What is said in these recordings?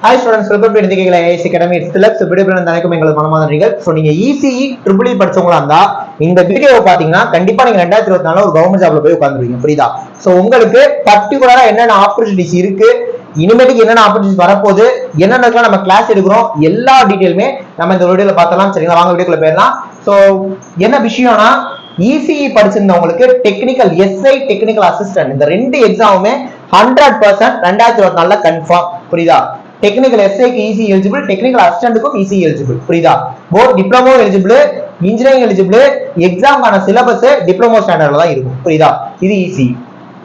Hi students, welcome to IAS Academy. It's Philip. உங்களுக்கு மனமார்ந்த நன்றிகள். சோ நீங்க ECE EEE படிச்சவங்களா இருந்தா இந்த வீடியோவை பாத்தீங்கன்னா கண்டிப்பா நீங்க 2024 ஒரு கவர்மெண்ட் ஜாப்ல போய் உட்கார்ந்துருவீங்க. புரியுதா? சோ உங்களுக்கு பர்టిక్యులரா என்னென்ன ஆப்பர்ச்சுனிட்டிஸ் இருக்கு, இனிமேட்டுக்கு என்னென்ன ஆப்பர்ச்சுனிட்டிஸ் வரப்போகுது, என்னென்னலாம் நம்ம கிளாஸ் எடுக்கிறோம், எல்லா டீடைலுமே நம்ம இந்த வீடியோல பார்த்தலாம். சரிங்களா? வாங்க வீடியோக்குள்ள போயிடலாம். சோ என்ன விஷயம்னா ECE படிச்சிருந்தவங்களுக்கு டெக்னிக்கல் SI டெக்னிக்கல் அசிஸ்டன்ட் இந்த ரெண்டு எக்ஸாமுமே 100% 2024ல கன்ஃபார்ம். புரியுதா? டெக்னிக்கல் எஸ்ஐக்கு ECE எலிஜிபிள், டெக்னிக்கல் அசிஸ்டன்ட்க்கும் ECE எலிஜிபிள். புரியுதா? Both diploma eligible, engineering eligible. எக்ஸாம்கான சிலபஸ் டிப்ளமோ ஸ்டாண்டர்ட்ல தான் இருக்கும். புரியுதா? இது ECE.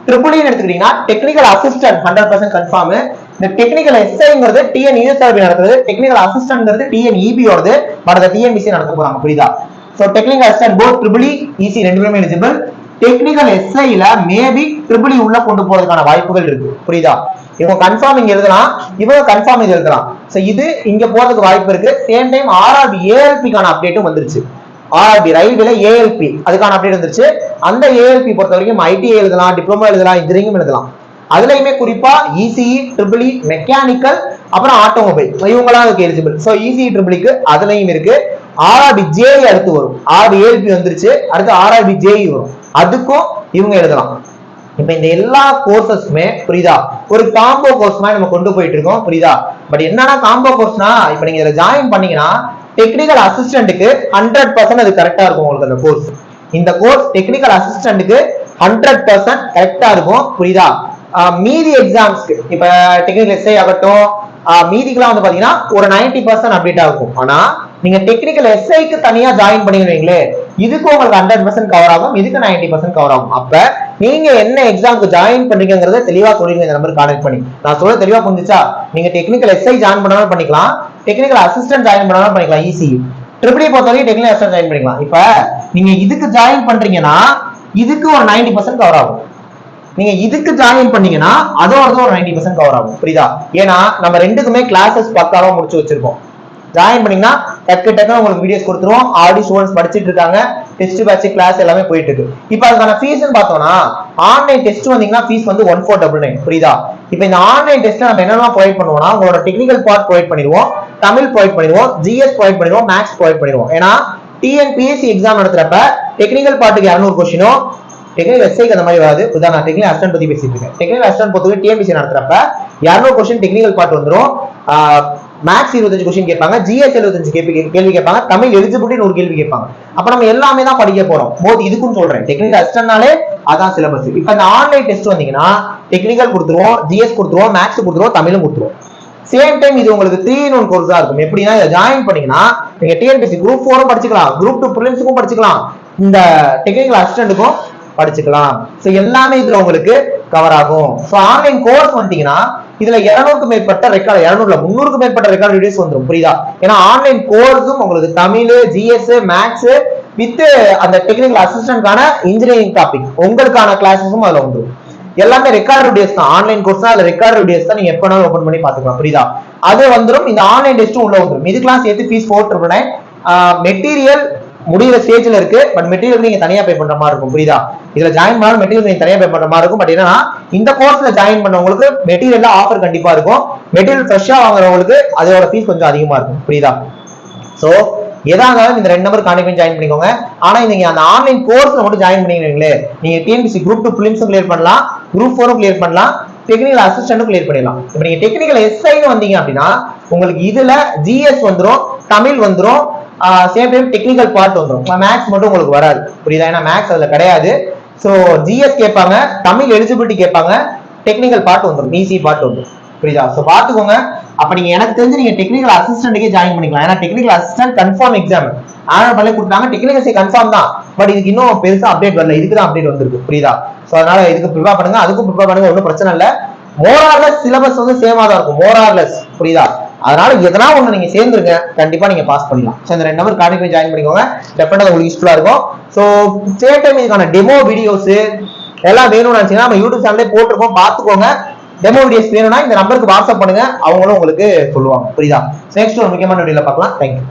EEE எடுத்துக்கிட்டீங்கன்னா டெக்னிக்கல் அசிஸ்டன்ட் 100% கன்ஃபார்ம். இந்த டெக்னிக்கல் எஸ்ஐங்கிறது TNUSRB நடக்குது, டெக்னிக்கல் அசிஸ்டன்ட்ங்கிறது TNEB ஓடது, பட் TNPSC நடத்த போறாங்க. புரியுதா? So technical assistant both EEE ECE ரெண்டுமே எலிஜிபிள். டெக்னிக்கல் எஸ்ஐல மேபி EEE உள்ள கொண்டு போறதுக்கான வாய்ப்புகள் இருக்கு. புரியுதா? இவங்க கன்ஃபார்ம் இங்க எழுதலாம், இவங்க கன்ஃபார்ம் இங்க எழுதலாம். சோ இது இங்க போறதுக்கு வாய்ப்பு இருக்கு. சேம் டைம் RRB ALP கான அப்டேட்டும் வந்துருச்சு. RRB ரயில்வேல ALP அதுக்கான அப்டேட் வந்துருச்சு. அந்த ALP பொறுத்த வரைக்கும் ITI எழுதலாம், டிப்ளமோ எழுதலாம், இன்ஜினியரிங் எழுதலாம். அதுலயுமே குறிப்பா ECE EEE மெக்கானிக்கல் அப்புறம் ஆட்டோமொபைல் இவங்கலாம் அதுக்கு எலிஜிபிள். சோ ECE EEEக்கு அதுலயும் இருக்கு. RRB JE அடுத்து வரும். RRB ALP வந்துருச்சு, அடுத்து RRB JE வரும். அதுக்கும் இவங்க எழுதலாம். இப்ப இந்த எல்லா கோர்சஸ்மே புரியுதா ஒரு காம்போ கோர்ஸ் மாதிரி நம்ம கொண்டு போயிட்டு இருக்கோம். புரியுதா? பட் என்னன்னா காம்போ கோர்ஸ்னா இப்ப நீங்க இதுல ஜாயின் பண்ணீங்கன்னா டெக்னிக்கல் அசிஸ்டன்ட்டுக்கு 100% அது கரெக்டா இருக்கும். உங்களுக்கு அந்த கோர்ஸ், இந்த கோர்ஸ் டெக்னிக்கல் அசிஸ்டன்ட்டுக்கு 100% கரெக்டா இருக்கும். புரியுதா? மீதி எக்ஸாம்ஸ்க்கு இப்ப டெக்னிக்கல் எஸ்ஐ ஆகட்டும், மீதிக்கெல்லாம் வந்து பாத்தீங்கன்னா ஒரு 90% அப்டேட்டா இருக்கும். ஆனா நீங்க டெக்னிக்கல் எஸ்ஐக்கு தனியா ஜாயின் பண்ணிடுவீங்களே, இதுக்கு உங்களுக்கு 100% கவர் ஆகும், இதுக்கு 90% கவர் ஆகும். அப்ப நீங்க என்ன எக்ஸாம்க்கு ஜாயின் பண்றீங்கறத தெளிவா சொல்லிருங்க இந்த நம்பருக்கு கான்டாக்ட் பண்ணி. நான் சொல்ல தெளிவா புரிஞ்சுச்சா? நீங்க டெக்னிக்கல் எஸ்ஐ ஜாயின் பண்ணாலும் பண்ணிக்கலாம், டெக்னிக்கல் அசிஸ்டன்ட் ஜாயின் பண்ணாலும் பண்ணிக்கலாம். ECE EEE பொறுத்தவரைக்கும் டெக்னிக்கல் அசிஸ்டன்ட் ஜாயின் பண்ணிக்கலாம். இப்ப நீங்க இதுக்கு ஜாயின் பண்றீங்கன்னா இதுக்கு ஒரு 90% கவர் ஆகும். நீங்க இதுக்கு ஜாயின் பண்ணீங்கன்னா அதோட ஒரு 90% கவர் ஆகும். புரியுதா? ஏன்னா நம்ம ரெண்டுக்குமே கிளாஸஸ் பக்காவா முடிச்சு வச்சிருக்கோம். ஜாயின் பண்ணீங்கன்னா டக்கு உங்களுக்கு வீடியோஸ் கொடுத்துருவோம். ஆல்ரெடி ஸ்டூடெண்ட்ஸ் படிச்சிட்டு இருக்காங்க, டெஸ்ட் பேட்ச் கிளாஸ் எல்லாமே போயிட்டு இருக்கு. இப்போ அதுக்கான ஃபீஸ்னு பார்த்தோம்னா ஆன்லைன் டெஸ்ட் வந்தீங்கன்னா ஃபீஸ் வந்து 1499. புரியுதா? இப்போ இந்த ஆன்லைன் டெஸ்ட்ல நம்ம என்னெல்லாம் ப்ரொவைட் பண்ணுவோம்னா உங்களோட டெக்னிக்கல் பார்ட் ப்ரொவைட் பண்ணிடுவோம், தமிழ் ப்ரொவைட் பண்ணிடுவோம், GS ப்ரொவைட் பண்ணிடுவோம், மேக்ஸ் ப்ரொவைட் பண்ணிடுவோம். ஏன்னா TNPSC எக்ஸாம் நடத்துறப்ப டெக்னிக்கல் பார்ட்டுக்கு 200 கொஸ்டினும் டெக்னிக்கல் எஸ்ஐக்கு அந்த மாதிரி வராது. உதாரண டெக்னிக்கல் அசிஸ்டன்ட் பத்தி பேசிட்டு இருக்கேன். டெக்னிக்கல் அசிஸ்டன்ட் பொறுத்தவரை TNPSC நடத்துறப்ப 200 கொஸ்டின் டெக்னிக்கல் பார்ட் வந்துடும். மேக்ஸ் 25 கொஸ்டின் கேட்பாங்க, GS 75 கேள்வி கேட்பாங்க, தமிழ் எலிஜிபிலிட்டி 100 கேள்வி கேட்பாங்க. அப்ப நம்ம எல்லாமே தான் படிக்க போறோம். போத் இதுக்கும் சொல்றேன், டெக்னிக்கல் அசிஸ்டன்ட்னாலே அதான் சிலபஸ். இப்ப இந்த ஆன்லைன் டெஸ்ட் வந்தீங்கன்னா டெக்னிக்கல் கொடுத்துருவோம், GS கொடுத்துருவோம், மேக்ஸ் கொடுத்துருவோம், தமிழும் கொடுத்துருவோம். சேம் டைம் இது உங்களுக்கு 3-in-1 கோர்ஸா இருக்கும். எப்படின்னா இதை ஜாயின் பண்ணீங்கன்னா நீங்க TNPSC குரூப் 4 படிச்சுக்கலாம், குரூப் 2 பிரிலிம்ஸ்க்கும் படிச்சுக்கலாம், இந்த டெக்னிக்கல் அசிஸ்டன்ட்டுக்கும் படிச்சுக்கலாம். சோ எல்லாமே இதுல உங்களுக்கு கவர் ஆகும். சோ ஆன்லைன் கோர்ஸ் வந்துட்டீங்கன்னா இதுல 200க்கு மேற்பட்ட ரெக்கார்ட், 200 300க்கு மேற்பட்ட ரெக்கார்ட் வீடியோஸ் வந்துரும். புரியுதா? ஏன்னா ஆன்லைன் கோர்ஸும் உங்களுக்கு தமிழ், GS, மேக்ஸ் வித் அந்த டெக்னிக்கல் அசிஸ்டன்ட்கான இன்ஜினியரிங் டாபிக் உங்களுக்கான கிளாஸஸும் அதுல வந்துரும். எல்லாமே ரெக்கார்ட் வீடியோஸ் தான். ஆன்லைன் கோர்ஸ் தான், அதுல ரெக்கார்ட் வீடியோஸ் தான். நீங்க எப்ப வேணாலும் ஓபன் பண்ணி பாத்துக்கலாம். புரியுதா? அது வந்துரும். இந்த ஆன்லைன் டெஸ்ட்டும் உள்ள வந்துரும். இதுக்கெல்லாம் சேர்த்து ஃபீஸ் 499. மெட்டீரியல் முடிகிற ஸ்டேஜ்ல இருக்கு, பட் மெட்டீரியல் நீங்க தனியா பே பண்ற மாதிரி இருக்கும். புரியுதா? இதுல ஜாயின் பண்ணாலும் மெட்டீரியல் நீங்க தனியா பே பண்ற மாதிரி இருக்கும். பட் என்னன்னா இந்த கோர்ஸ்ல ஜாயின் பண்ணவங்களுக்கு மெட்டீரியல்ல ஆஃபர் கண்டிப்பா இருக்கும். மெட்டீரியல் ஃப்ரெஷ்ஷா வாங்குறவங்களுக்கு அதோட ஃபீஸ் கொஞ்சம் அதிகமா இருக்கும். புரியுதா? சோ எதாவது இந்த 2 நம்பர் கான்டாக்ட் பண்ணி ஜாயின் பண்ணிக்கோங்க. ஆனா நீங்க அந்த ஆன்லைன் கோர்ஸ்ல மட்டும் ஜாயின் பண்ணீங்களே, நீங்க TNPSC குரூப் 2 பிலிம்ஸும் கிளியர் பண்ணலாம், குரூப் 4 கிளியர் பண்ணலாம், டெக்னிக்கல் அசிஸ்டன்ட்டும் கிளியர் பண்ணிடலாம். இப்ப நீங்க டெக்னிக்கல் எஸ்ஐன்னு வந்தீங்க அப்படின்னா உங்களுக்கு இதுல GS வந்துரும், தமிழ் வந்துரும், சேம் டைம் டெக்னிக்கல் பார்ட் வந்துரும். மேக்ஸ் மட்டும் உங்களுக்கு வராது. புரியுதா? ஏன்னா மேக்ஸ் அதுல கிடையாது. சோ GS கேட்பாங்க, தமிழ் எலிஜிபிலிட்டி கேட்பாங்க, டெக்னிக்கல் பார்ட் வந்துரும், ECE பார்ட் வந்துரும். புரியுதா? சோ பாத்துக்கோங்க. அப்ப நீங்க எனக்கு தெரிஞ்சு நீங்க டெக்னிக்கல் அசிஸ்டன்ட்க்கே ஜாயின் பண்ணிக்கலாம். ஏன்னா technical assistant confirm exam annual பண்ணி கொடுத்தாங்க. டெக்னிக்கல் எஸ்ஐ கன்ஃபார்ம் தான், பட் இதுக்கு இன்னும் பெருசா அப்டேட் வரல. இதுக்கு தான் அப்டேட் வந்திருக்கு. புரியுதா? சோ அதனால இதுக்கு ப்ரிப்பேர் பண்ணுங்க, அதுக்கும் ப்ரிப்பேர் பண்ணுங்க, ஒன்றும் பிரச்சனை இல்லை. மோரார்லெஸ் சிலபஸ் வந்து சேமா தான் இருக்கும், மோரார்லெஸ். புரியுதா? அதனால எதனா ஒண்ணு நீங்க சேர்ந்துருங்க, கண்டிப்பா நீங்க பாஸ் பண்ணலாம். சோ இந்த 2 நம்பர் கான்டாக்ட் பண்ணி ஜாயின் பண்ணிக்கோங்க. டெஃபினட்டா உங்களுக்கு யூஸ்ஃபுல்லா இருக்கும். சோ சேம் டைம் இதுக்கான டெமோ வீடியோஸ் எல்லாம் வேணும்னு நினைச்சீங்கன்னா நம்ம யூடியூப் சேனல்லே போட்டிருக்கோம், பாத்துக்கோங்க. டெமோ வீடியோஸ் வேணும்னா இந்த நம்பருக்கு வாட்ஸ்அப் பண்ணுங்க, அவங்களும் உங்களுக்கு சொல்லுவாங்க. புரியுதா? நெக்ஸ்ட் ஒரு முக்கியமான வீடியோல பார்க்கலாம். தேங்க்யூ.